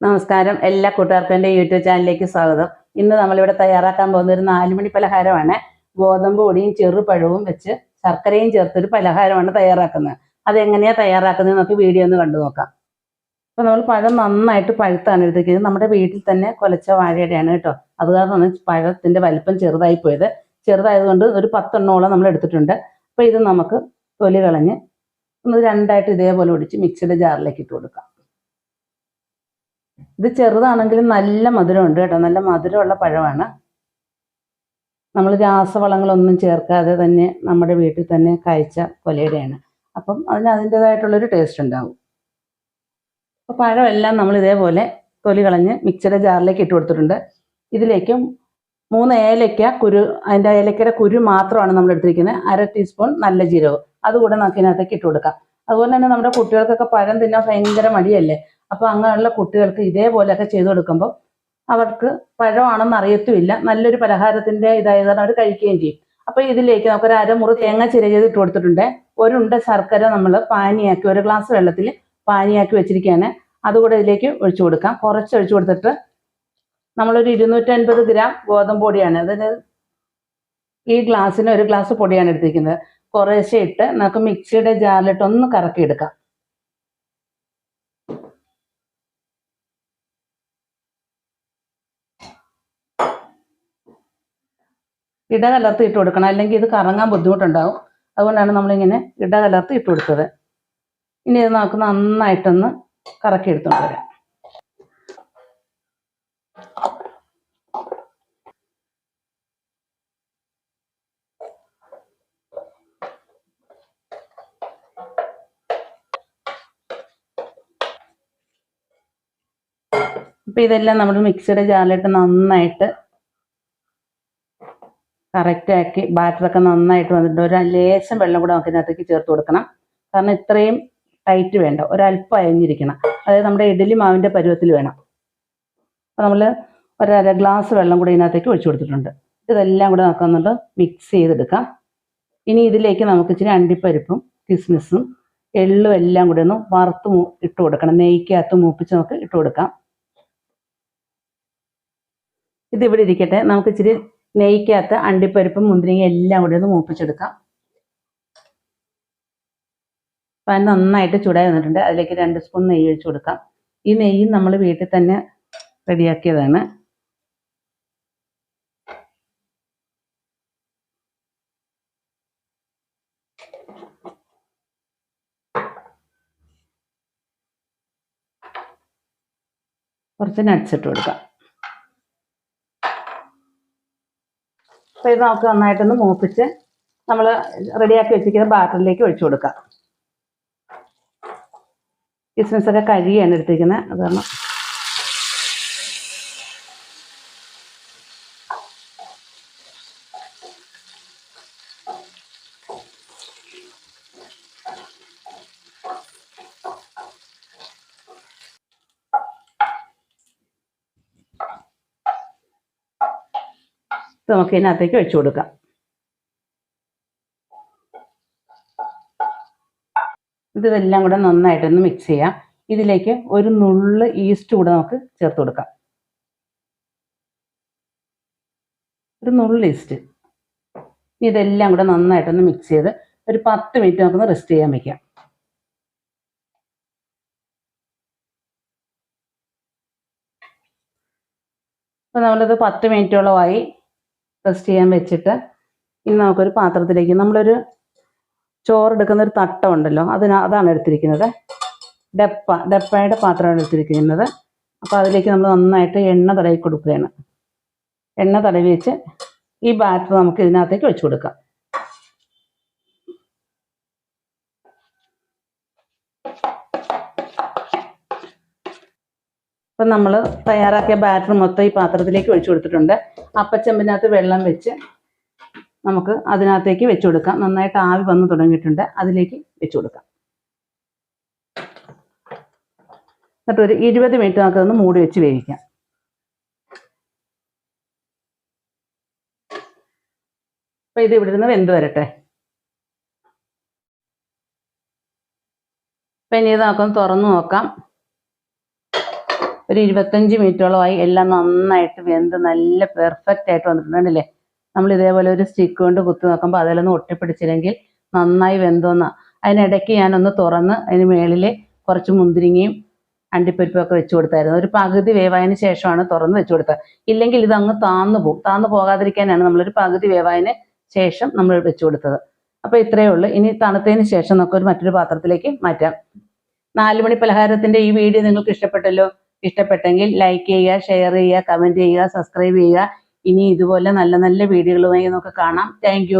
നമസ്കാരം, എല്ലാ കൂട്ടുകാർക്കും എൻ്റെ യൂട്യൂബ് ചാനലിലേക്ക് സ്വാഗതം. ഇന്ന് നമ്മളിവിടെ തയ്യാറാക്കാൻ പോകുന്ന ഒരു 4 മണി പലഹാരമാണ്. ഗോതമ്പ് പൊടിയും ചെറുപഴവും വെച്ച് ശർക്കരയും ചേർത്തൊരു പലഹാരമാണ് തയ്യാറാക്കുന്നത്. അതെങ്ങനെയാണ് തയ്യാറാക്കുന്നത് നമുക്ക് വീഡിയോ ഒന്ന് കണ്ടു നോക്കാം. അപ്പോൾ നമ്മൾ പഴം നന്നായിട്ട് പഴുത്താണ് എടുത്തിരിക്കുന്നത്. നമ്മുടെ വീട്ടിൽ തന്നെ കുലച്ച വാഴയുടെയാണ് കേട്ടോ. അത് കാരണമാണ് പഴത്തിൻ്റെ വലിപ്പം ചെറുതായി പോയത്. ചെറുതായതുകൊണ്ട് ഒരു 10 എണ്ണോളം നമ്മൾ എടുത്തിട്ടുണ്ട്. അപ്പോൾ ഇത് നമുക്ക് തൊലി കളഞ്ഞ് ഒന്ന് രണ്ടായിട്ട് ഇതേപോലെ ഒടിച്ച് മിക്സിയുടെ ജാറിലേക്ക് ഇട്ട് കൊടുക്കാം. ഇത് ചെറുതാണെങ്കിലും നല്ല മധുരമുണ്ട് കേട്ടോ. നല്ല മധുരമുള്ള പഴമാണ്. നമ്മൾ രാസവളങ്ങളൊന്നും ചേർക്കാതെ തന്നെ നമ്മുടെ വീട്ടിൽ തന്നെ കായ്ച്ച കൊലയുടെയാണ്. അപ്പം അതിൻ്റേതായിട്ടുള്ളൊരു ടേസ്റ്റ് ഉണ്ടാവും. അപ്പോൾ പഴമെല്ലാം നമ്മൾ ഇതേപോലെ തൊലി കളഞ്ഞ് മിക്സിയുടെ ജാറിലേക്ക് ഇട്ട് കൊടുത്തിട്ടുണ്ട്. ഇതിലേക്ക് 3 ഏലക്ക കുരു, അതിൻ്റെ ഏലക്കയുടെ കുരു മാത്രമാണ് നമ്മൾ എടുത്തിരിക്കുന്നത്. 1/2 ടീസ്പൂൺ നല്ല ജീരകം അതുകൂടെ നമുക്ക് ഇതിനകത്തേക്ക് ഇട്ട് കൊടുക്കാം. അതുപോലെ തന്നെ നമ്മുടെ കുട്ടികൾക്കൊക്കെ പഴം തിന്നാൻ ഭയങ്കര മടിയല്ലേ. അപ്പോൾ അങ്ങനെയുള്ള കുട്ടികൾക്ക് ഇതേപോലെയൊക്കെ ചെയ്തു കൊടുക്കുമ്പോൾ അവർക്ക് പഴമാണെന്ന് അറിയത്തുമില്ല. നല്ലൊരു പലഹാരത്തിൻ്റെ ഇതായതാണ് അവർ കഴിക്കുകയും ചെയ്യും. അപ്പോൾ ഇതിലേക്ക് നമുക്കൊരു 1/2 മുറി തേങ്ങ ചിരകിയത് ഇട്ട് കൊടുത്തിട്ടുണ്ട്. ഒരു ഉണ്ട ശർക്കര നമ്മൾ പാനിയാക്കി 1 ഗ്ലാസ് വെള്ളത്തിൽ പാനിയാക്കി വെച്ചിരിക്കുകയാണ്. അതുകൂടെ ഇതിലേക്ക് ഒഴിച്ചു കൊടുക്കാം. കുറച്ച് ഒഴിച്ചു കൊടുത്തിട്ട് നമ്മളൊരു 250 ഗ്രാം ഗോതമ്പ് പൊടിയാണ്, അതിന് ഈ ഗ്ലാസ്സിന് 1 ഗ്ലാസ് പൊടിയാണ് എടുത്തിരിക്കുന്നത്. കുറേശ്ശെ ഇട്ട് നമുക്ക് മിക്സിയുടെ ജാറിലിട്ട് ഒന്ന് കറക്കിയെടുക്കാം. ഇടകലർത്തി ഇട്ട് കൊടുക്കണം, അല്ലെങ്കിൽ ഇത് കറങ്ങാൻ ബുദ്ധിമുട്ടുണ്ടാവും. അതുകൊണ്ടാണ് നമ്മളിങ്ങനെ ഇടകലർത്തി ഇട്ട് കൊടുത്തത്. ഇനി ഇത് നമുക്ക് നന്നായിട്ടൊന്ന് കറക്കി എടുത്തുകൊണ്ട് വരാം. അപ്പം ഇതെല്ലാം നമ്മൾ മിക്സിയുടെ ജാറിലിട്ട് നന്നായിട്ട് കറക്റ്റാക്കി ബാറ്ററൊക്കെ നന്നായിട്ട് വന്നിട്ട് ഒരു ലേശം വെള്ളം കൂടെ നമുക്ക് ഇതിനകത്തേക്ക് ചേർത്ത് കൊടുക്കണം. കാരണം ഇത്രയും ടൈറ്റ് വേണ്ട, ഒരല്പം അയഞ്ഞിരിക്കണം. അതായത് നമ്മുടെ ഇഡ്ഡലി മാവിൻ്റെ പരുവത്തിൽ വേണം. അപ്പോൾ നമ്മൾ 1/2 ഗ്ലാസ് വെള്ളം കൂടെ ഇതിനകത്തേക്ക് ഒഴിച്ചു കൊടുത്തിട്ടുണ്ട്. ഇതെല്ലാം കൂടെ നമുക്കൊന്നുകൊണ്ട് മിക്സ് ചെയ്തെടുക്കാം. ഇനി ഇതിലേക്ക് നമുക്ക് ഇച്ചിരി അണ്ടിപ്പരിപ്പും കിസ്മിസും എള്ളും എല്ലാം കൂടെ ഒന്ന് വറുത്ത് ഇട്ട് കൊടുക്കണം. നെയ്ക്കകത്ത് മൂപ്പിച്ച് നമുക്ക് ഇട്ട് കൊടുക്കാം. ഇതിവിടെ ഇരിക്കട്ടെ. നമുക്ക് ഇച്ചിരി നെയ്ക്കകത്ത് അണ്ടിപ്പരിപ്പും മുന്തിരിങ്ങയും എല്ലാം കൂടി ഒന്ന് മൂപ്പിച്ചെടുക്കാം. പാൻ നന്നായിട്ട് ചൂടായി വന്നിട്ടുണ്ട്. അതിലേക്ക് 2 സ്പൂൺ നെയ്യ് ഒഴിച്ചു കൊടുക്കാം. ഈ നെയ്യ് നമ്മൾ വീട്ടിൽ തന്നെ റെഡിയാക്കിയതാണ്. കുറച്ച് നട്ട്സ് ഇട്ട് കൊടുക്കാം. അപ്പോൾ ഇത് നമുക്ക് നന്നായിട്ടൊന്ന് മൂപ്പിച്ച് നമ്മൾ റെഡിയാക്കി വെച്ചിരിക്കുന്ന ബാറ്ററിലേക്ക് ഒഴിച്ചു കൊടുക്കാം. കിസ്മിസൊക്കെ കഴുകിയാണ് എടുത്തിരിക്കുന്നത്. അത് കാരണം നമുക്ക് ഇതിനകത്തേക്ക് ഒഴിച്ചു കൊടുക്കാം. ഇതെല്ലാം കൂടെ നന്നായിട്ടൊന്ന് മിക്സ് ചെയ്യാം. ഇതിലേക്ക് ഒരു നുള്ള് ഈസ്റ്റ് കൂടെ നമുക്ക് ചേർത്ത് കൊടുക്കാം. ഒരു നുള്ള് ഈസ്റ്റ്. ഇതെല്ലാം കൂടെ നന്നായിട്ടൊന്ന് മിക്സ് ചെയ്ത് ഒരു 10 മിനിറ്റ് നമുക്കൊന്ന് റെസ്റ്റ് ചെയ്യാൻ വയ്ക്കാം. അപ്പോൾ നമ്മളിത് 10 മിനിറ്റോളമായി റെസ്റ്റ് ചെയ്യാൻ വെച്ചിട്ട് ഇനി നമുക്കൊരു പാത്രത്തിലേക്ക്, നമ്മളൊരു ചോറെടുക്കുന്ന ഒരു തട്ടമുണ്ടല്ലോ, അതാണ് എടുത്തിരിക്കുന്നത്. ഡപ്പയുടെ പാത്രമാണ് എടുത്തിരിക്കുന്നത്. അപ്പോൾ അതിലേക്ക് നമ്മൾ നന്നായിട്ട് എണ്ണ തടവി കൊടുക്കുകയാണ്. എണ്ണ തടവി വെച്ച് ഈ ബാറ്റർ നമുക്ക് ഇതിനകത്തേക്ക് ഒഴിച്ചു കൊടുക്കാം. അപ്പം നമ്മൾ തയ്യാറാക്കിയ ബാറ്റർ മൊത്തം ഈ പാത്രത്തിലേക്ക് ഒഴിച്ചു കൊടുത്തിട്ടുണ്ട്. അപ്പച്ചെമ്പിനകത്ത് വെള്ളം വെച്ച് നമുക്ക് അതിനകത്തേക്ക് വെച്ചു കൊടുക്കാം. നന്നായിട്ട് ആവി വന്ന് തുടങ്ങിയിട്ടുണ്ട്. അതിലേക്ക് വെച്ചു കൊടുക്കാം. എന്നിട്ട് ഒരു 20 മിനിറ്റ് നമുക്കതൊന്ന് മൂടി വെച്ച് വേവിക്കാം. അപ്പം ഇത് ഇവിടെ നിന്ന് വെന്ത് വരട്ടെ. അപ്പം ഇനി ഇത് നമുക്കൊന്ന് തുറന്ന് നോക്കാം. ഒരു 25 മിനിറ്റോളമായി എല്ലാം നന്നായിട്ട് വെന്ത് നല്ല പെർഫെക്റ്റ് ആയിട്ട് വന്നിട്ടുണ്ട്. കണ്ടില്ലേ? നമ്മൾ ഇതേപോലെ ഒരു സ്റ്റിക്ക് കൊണ്ട് കുത്തി നോക്കുമ്പോൾ അതിലൊന്നും ഒട്ടിപ്പിടിച്ചില്ലെങ്കിൽ നന്നായി വെന്തോന്നാ. അതിനിടയ്ക്ക് ഞാനൊന്ന് തുറന്ന് അതിന് മേളിൽ കുറച്ച് മുന്തിരിങ്ങയും അണ്ടിപ്പരിപ്പും ഒക്കെ വെച്ച് കൊടുത്തായിരുന്നു. ഒരു പകുതി വേവായതിന് ശേഷമാണ് തുറന്ന് വെച്ച് കൊടുത്തത്. ഇല്ലെങ്കിൽ ഇതങ്ങ് താന്നു പോകും. താന്നു പോകാതിരിക്കാനാണ് നമ്മളൊരു പകുതി വേവായതിന് ശേഷം നമ്മൾ വെച്ച് കൊടുത്തത്. അപ്പോൾ ഇത്രയേ ഉള്ളൂ. ഇനി തണുത്തതിന് ശേഷം നമുക്ക് മറ്റൊരു പാത്രത്തിലേക്ക് മാറ്റാം. 4 മണി പലഹാരത്തിൻ്റെ ഈ വീഡിയോ നിങ്ങൾക്ക് ഇഷ്ടപ്പെട്ടല്ലോ. ഇഷ്ടപ്പെട്ടെങ്കിൽ ലൈക്ക് ചെയ്യുക, ഷെയർ ചെയ്യുക, കമൻറ്റ് ചെയ്യുക, സബ്സ്ക്രൈബ് ചെയ്യുക. ഇനി ഇതുപോലെ നല്ല നല്ല വീഡിയോകളുമായി നമുക്ക് കാണാം. താങ്ക്